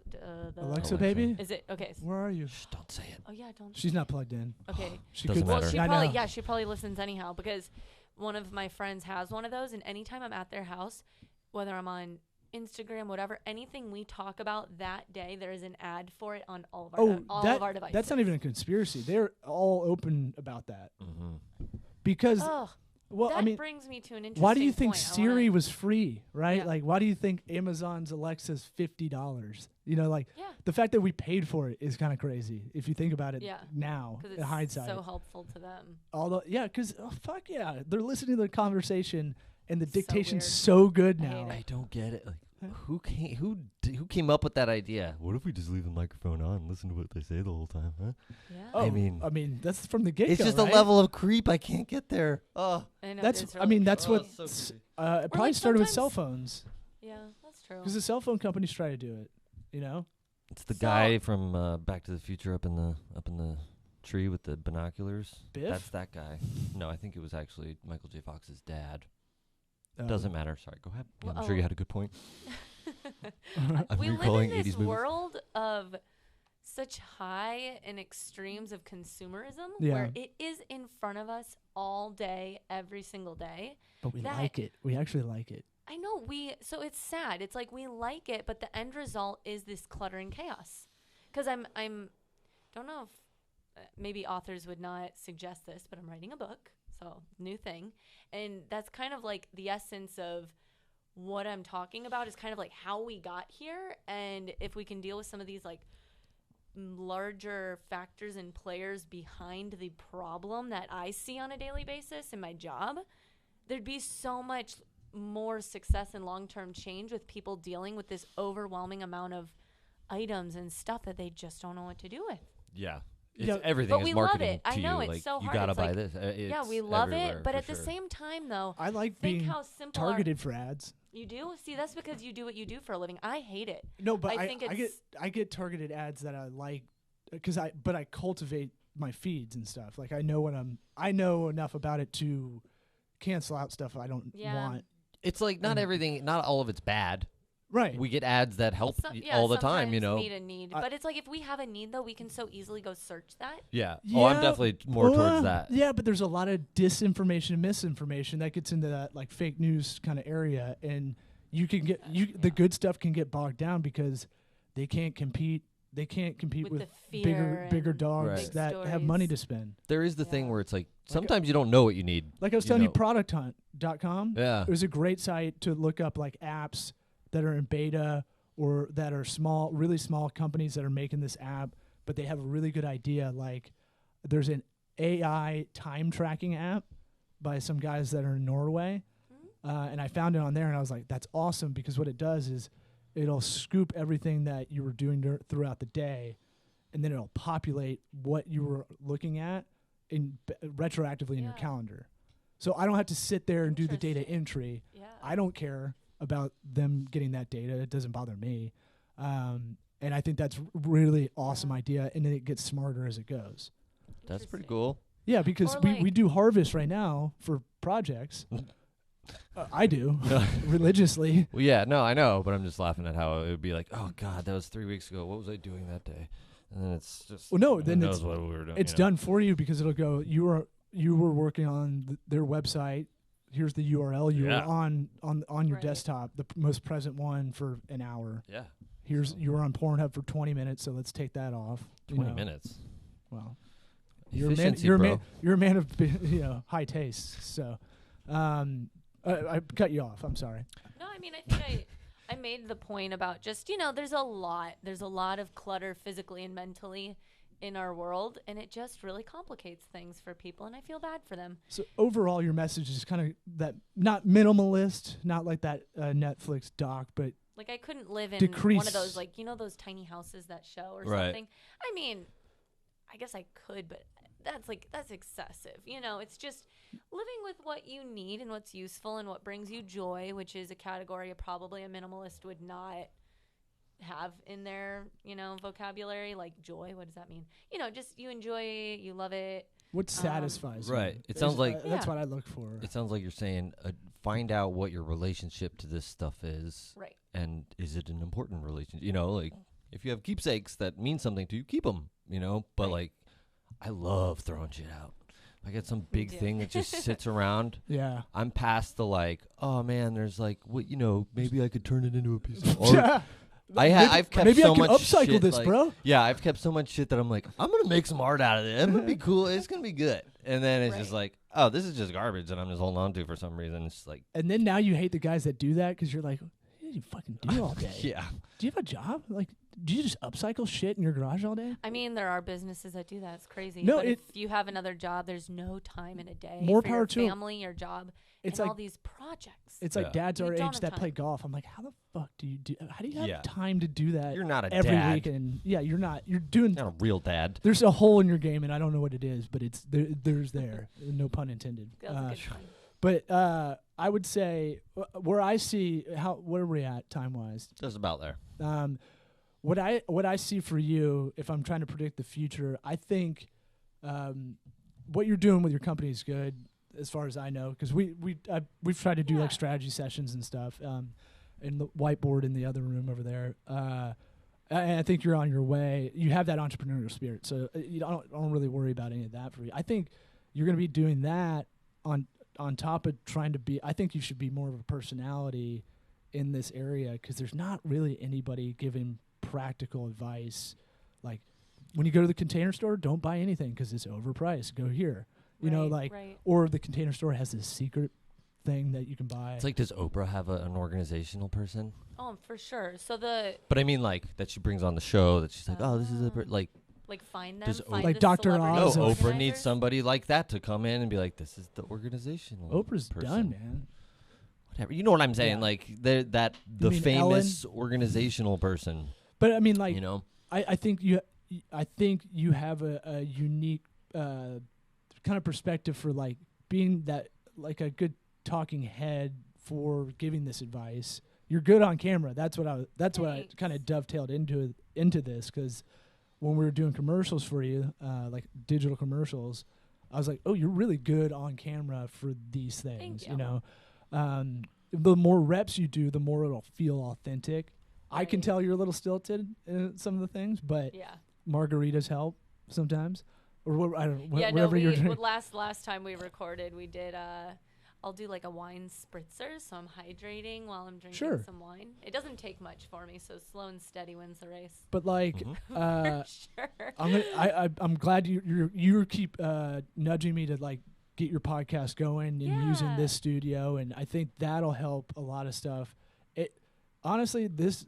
Alexa, baby? Is it? Okay. Where are you? Shh, don't say it. Oh, yeah, don't. She's not plugged in. Okay. She doesn't matter. Well, she probably listens anyhow because one of my friends has one of those, and anytime I'm at their house, whether I'm on Instagram, whatever, anything we talk about that day, there is an ad for it on all of our devices. That's not even a conspiracy. They're all open about that. Because, that brings me to an interesting why do you think point. Siri was free, right? Yeah. Like, why do you think Amazon's Alexa's $50? The fact that we paid for it is kind of crazy if you think about it now, in hindsight. So helpful to them. Although, because, they're listening to the conversation, and the dictation's so good now. I don't get it. Like, who came up with that idea? What if we just leave the microphone on and listen to what they say the whole time, huh? Yeah. I mean, that's from the get-go. It's just right? a level of creep I can't get there. Oh, I know, that's what. So it probably started with cell phones. Yeah, that's true. Because the cell phone companies try to do it. It's the guy from Back to the Future up in the tree with the binoculars. Biff? That's that guy. No, I think it was actually Michael J. Fox's dad. Doesn't matter. Sorry, go ahead. I'm sure you had a good point. We live in this world of such high and extremes of consumerism where it is in front of us all day, every single day. But we like it. We actually like it. I know. So it's sad. It's like we like it, but the end result is this clutter and chaos. Because I'm don't know if maybe authors would not suggest this, but I'm writing a book. So, new thing. And that's kind of like the essence of what I'm talking about is kind of like how we got here. And if we can deal with some of these like larger factors and players behind the problem that I see on a daily basis in my job, there'd be so much more success and long-term change with people dealing with this overwhelming amount of items and stuff that they just don't know what to do with. Yeah. Everything is marketing it. I know, you. it's so hard. You gotta it's buy like, this. We love it, but at the same time, though, I like think being how simple targeted for ads. You do? See, that's because you do what you do for a living. I hate it. No, but I get targeted ads that I like because I cultivate my feeds and stuff. Like I know enough about it to cancel out stuff I don't want. It's like not all of it's bad. Right. We get ads that help all the time, meet a need. But it's like if we have a need, though, we can so easily go search that. Yeah. Oh, I'm definitely more towards that. Yeah, but there's a lot of disinformation and misinformation that gets into that like fake news kind of area. And you can get the good stuff can get bogged down because they can't compete. They can't compete with bigger dogs that have money to spend. There is the thing where it's like sometimes you don't know what you need. Like I was telling you, producthunt.com. Yeah. It was a great site to look up like apps that are in beta or that are really small companies that are making this app, but they have a really good idea. Like there's an AI time tracking app by some guys that are in Norway. And I found it on there and I was like, that's awesome because what it does is it'll scoop everything that you were doing throughout the day and then it'll populate what you were looking at retroactively in your calendar. So I don't have to sit there and do the data entry. Yeah. I don't care about them getting that data. It doesn't bother me. And I think that's really awesome idea. And then it gets smarter as it goes. That's pretty cool. Yeah, because we do harvest right now for projects. I do religiously. Well, yeah, no, I know, but I'm just laughing at how it would be like, oh God, that was 3 weeks ago. What was I doing that day? And then it's just, then knows what we were doing. It's done for you because it'll go, you were working on their website. Here's the URL you were on your desktop, the most present one for an hour. Yeah. You were on Pornhub for 20 minutes, so let's take that off. 20 minutes. Well, You're a man of high taste. So, I cut you off. I'm sorry. No, I mean I think I made the point about just there's a lot of clutter physically and mentally in our world, and it just really complicates things for people, and I feel bad for them. So overall, your message is kind of that, not minimalist, not like that Netflix doc, but like I couldn't live in decrease. One of those those tiny houses that show or something. I mean, I guess I could, but that's excessive. It's just living with what you need and what's useful and what brings you joy, which is a category probably a minimalist would not have in their vocabulary. Like joy, what does that mean? Just you enjoy it, you love it, what satisfies you. Right. It sounds like that's what I look for. It sounds like you're saying find out what your relationship to this stuff is, right? And is it an important relationship? Like if you have keepsakes that mean something to you, keep them, but like I love throwing shit out. I get some big thing that just sits around. Yeah. I'm past the oh man, there's maybe I could turn it into a piece of art. I've kept maybe so I can much upcycle shit, this, bro. Yeah, I've kept so much shit that I'm like, I'm gonna make some art out of it. It's gonna be cool. It's gonna be good. And then it's just like, oh, this is just garbage that I'm just holding on to for some reason. It's just like, and then now you hate the guys that do that because you're like, what do you fucking do all day? Yeah. Do you have a job? Like, do you just upcycle shit in your garage all day? I mean, there are businesses that do that. It's crazy. No, but if you have another job, there's no time in a day more for power your to family, your job, it's and like all these projects. It's like dads our age that time. play golf. I'm like, how the fuck do you do? How do you have Yeah. time to do that? You're not a every dad. weekend. Yeah, you're not. You're doing. Not a real dad. There's a hole in your game, and I don't know what it is, but it's there. There's there. No pun intended. Feels a good time. But I would say where I see where are we at time wise? Just about there. What I see for you, if I'm trying to predict the future, I think what you're doing with your company is good, as far as I know, because we've tried to do like strategy sessions and stuff, in the whiteboard in the other room over there. And I think you're on your way. You have that entrepreneurial spirit, so you don't really worry about any of that for you. I think you're going to be doing that on top of trying to be. I think you should be more of a personality in this area because there's not really anybody giving practical advice. Like when you go to the Container Store, don't buy anything because it's overpriced. Go here, or the Container Store has this secret thing that you can buy. It's like, does Oprah have an organizational person? Oh, for sure. But I mean, like that she brings on the show that she's like, oh, this is like find them, find like the Dr. celebrities. Oz. No, Oprah needs somebody like that to come in and be like, this is the organizational. Oprah's person. done, man. Whatever. You know what I'm saying? Yeah. Like the famous organizational person. But I mean, like, I think you have a unique kind of perspective for like being that like a good talking head for giving this advice. You're good on camera. That's what I kind of dovetailed into this because when we were doing commercials for you, like digital commercials, I was like, oh, you're really good on camera for these things. Thank you. The more reps you do, the more it'll feel authentic. Right. I can tell you're a little stilted in some of the things, but margaritas help sometimes. Or I don't know, whatever you're doing. Last time we recorded, we did. I'll do like a wine spritzer, so I'm hydrating while I'm drinking some wine. It doesn't take much for me, so slow and steady wins the race. But like, for sure. I'm glad you keep nudging me to like get your podcast going and using this studio, and I think that'll help a lot of stuff. Honestly, this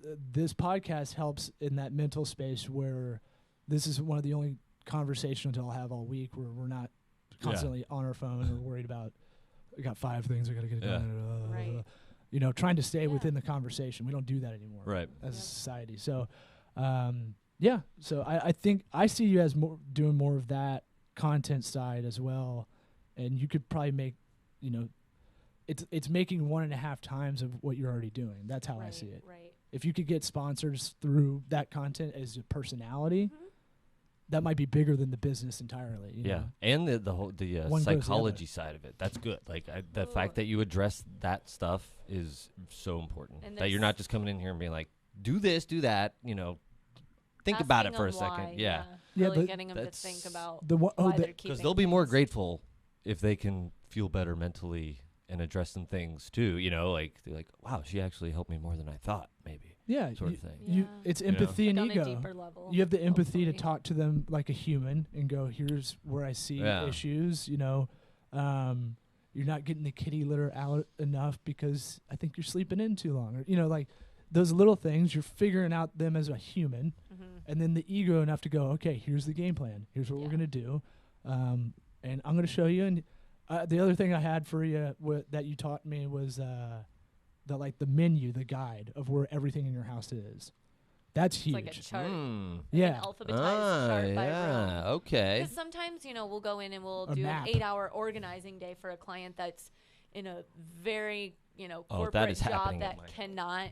podcast helps in that mental space where this is one of the only conversations I'll have all week where we're not constantly on our phone or worried about. We got 5 things I got to get done. Right. Trying to stay within the conversation. We don't do that anymore, right? As a society. So, So I think I see you as doing more of that content side as well, and you could probably make, it's making 1.5 times of what you're already doing. That's how I see it. Right. If you could get sponsors through that content as a personality. That might be bigger than the business entirely. You know? And the whole psychology side of it. That's good. Like the fact that you address that stuff is so important. And that you're not just coming in here and being like, do this, do that. Think about it for a second. Yeah. Really getting them to think about why they're keeping. Because they'll be more grateful if they can feel better mentally and address some things too. Like they're like, wow, she actually helped me more than I thought. Maybe. Yeah, sort of thing. It's empathy and like ego. On a deeper level, you have the empathy hopefully. to talk to them like a human and go, here's where I see issues. You're not getting the kitty litter out enough because I think you're sleeping in too long. Or, like those little things, you're figuring out them as a human. And then the ego enough to go, okay, here's the game plan. Here's what we're going to do. And I'm going to show you. And the other thing I had for you that you taught me was the menu, the guide of where everything in your house is. That's huge. It's like a chart. Yeah. An alphabetized chart by room. Okay. Because sometimes, we'll go in and we'll A do map. an 8-hour organizing day for a client that's in a very, that corporate is job happening that at cannot,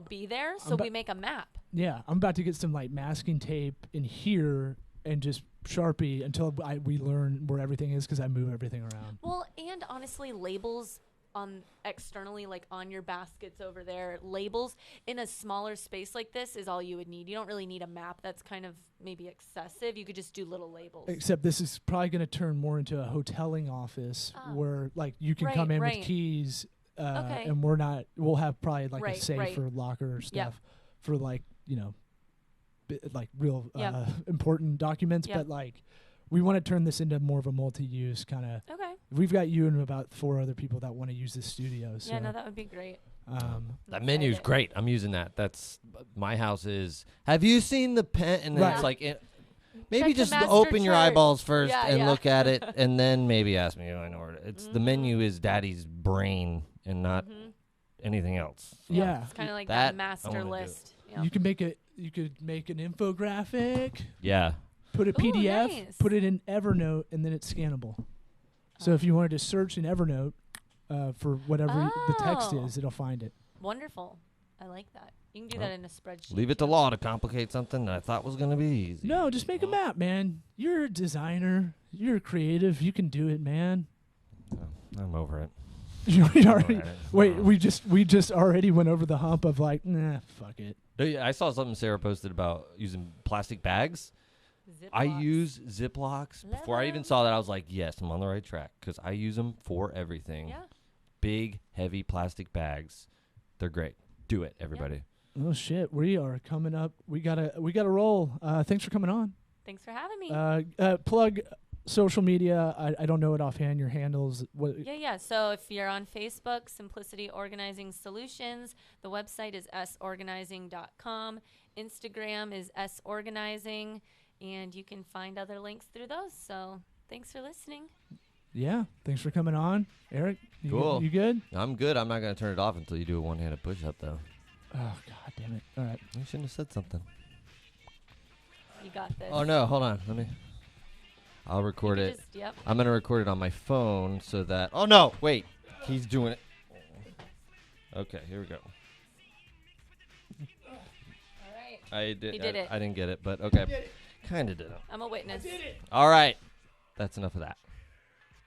be there. So we make a map. Yeah, I'm about to get some masking tape in here and just Sharpie until we learn where everything is because I move everything around. Well, and honestly, labels on externally, like on your baskets over there, labels in a smaller space like this is all you would need. You don't really need a map. That's kind of maybe excessive. You could just do little labels. Except this is probably going to turn more into a hoteling office where you can come in with keys and we'll have probably a safe or locker or stuff for real important documents. But we want to turn this into more of a multi-use kind of. Okay. We've got you and about 4 other people that want to use this studio. So. Yeah, no, that would be great. That menu is great. I'm using that. That's my house is. Have you seen the pen? And then it's like maybe Check just the master open your chart. eyeballs first and look at it, Mm-hmm. and then maybe ask me. I know where it's the menu is Daddy's brain and not anything else. So Yeah, it's kind of like that that master list. You can make you could make an infographic. Yeah. Put a PDF, nice. put it in Evernote, and then it's scannable. So if you wanted to search in Evernote for whatever the text is, it'll find it. Wonderful. I like that. You can do that in a spreadsheet. Leave it to law to complicate something that I thought was going to be easy. No, just make a map, man. You're a designer. You're creative. You can do it, man. I'm over it. Wait, we just already went over the hump of fuck it. I saw something Sarah posted about using plastic bags. I use Ziplocs. Before I even saw that, I was like, yes, I'm on the right track because I use them for everything. Yeah. Big, heavy plastic bags. They're great. Do it, everybody. Oh shit, we are coming up. We gotta roll. Thanks for coming on. Thanks for having me. Plug social media. I don't know it offhand. Your handles. What? Yeah. So if you're on Facebook, Simplicity Organizing Solutions. The website is sorganizing.com. Instagram is sorganizing. And you can find other links through those. So thanks for listening. Yeah. Thanks for coming on. Eric, Cool. You good? I'm good. I'm not going to turn it off until you do a one-handed push-up, though. Oh, God damn it. All right. You shouldn't have said something. You got this. Oh, no. Hold on. I'll record it. I'm going to record it on my phone so that... Oh, no. Wait. He's doing it. Okay. Here we go. All right. I did. He did it. I didn't get it, but okay. Kind of did it. I'm a witness. I did it. All right. That's enough of that.